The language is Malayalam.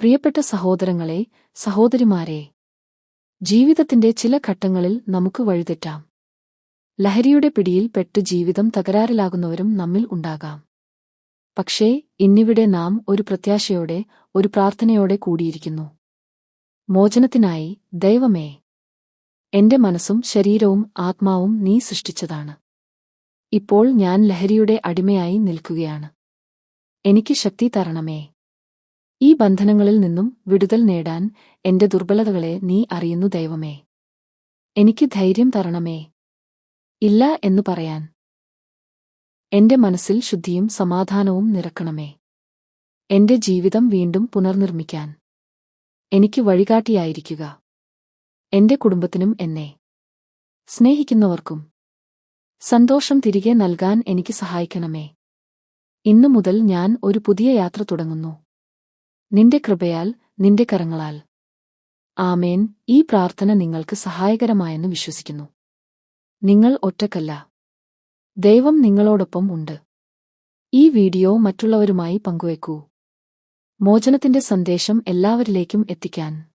പ്രിയപ്പെട്ട സഹോദരങ്ങളെ, സഹോദരിമാരെ, ജീവിതത്തിന്റെ ചില ഘട്ടങ്ങളിൽ നമുക്ക് വഴിതെറ്റാം. ലഹരിയുടെ പിടിയിൽ പെട്ട് ജീവിതം തകരാറിലാകുന്നവരും നമ്മിൽ ഉണ്ടാകാം. പക്ഷേ ഇന്നിവിടെ നാം ഒരു പ്രത്യാശയോടെ, ഒരു പ്രാർത്ഥനയോടെ കൂടിയിരിക്കുന്നു. മോചനത്തിനായി. ദൈവമേ, എന്റെ മനസ്സും ശരീരവും ആത്മാവും നീ സൃഷ്ടിച്ചതാണ്. ഇപ്പോൾ ഞാൻ ലഹരിയുടെ അടിമയായി നിൽക്കുകയാണ്. എനിക്ക് ശക്തി തരണമേ. ഈ ബന്ധനങ്ങളിൽ നിന്നും വിടുതൽ നേടാൻ എന്റെ ദുർബലതകളെ നീ അറിയുന്നു ദൈവമേ. എനിക്ക് ധൈര്യം തരണമേ. ഇല്ല എന്നു പറയാൻ. എന്റെ മനസ്സിൽ ശുദ്ധിയും സമാധാനവും നിറക്കണമേ. എന്റെ ജീവിതം വീണ്ടും പുനർനിർമ്മിക്കാൻ എനിക്ക് വഴികാട്ടിയായിരിക്കുക. എന്റെ കുടുംബത്തിനും എന്നെ സ്നേഹിക്കുന്നവർക്കും സന്തോഷം തിരികെ നൽകാൻ എനിക്ക് സഹായിക്കണമേ. ഇന്നു മുതൽ ഞാൻ ഒരു പുതിയ യാത്ര തുടങ്ങുന്നു. നിന്റെ കൃപയാൽ, നിന്റെ കരങ്ങളാൽ. ആമേൻ. ഈ പ്രാർത്ഥന നിങ്ങൾക്ക് സഹായകരമായെന്ന് വിശ്വസിക്കുന്നു. നിങ്ങൾ ഒറ്റക്കല്ല. ദൈവം നിങ്ങളോടൊപ്പം ഉണ്ട്. ഈ വീഡിയോ മറ്റുള്ളവരുമായി പങ്കുവെക്കൂ. മോചനത്തിന്റെ സന്ദേശം എല്ലാവരിലേക്കും എത്തിക്കാൻ.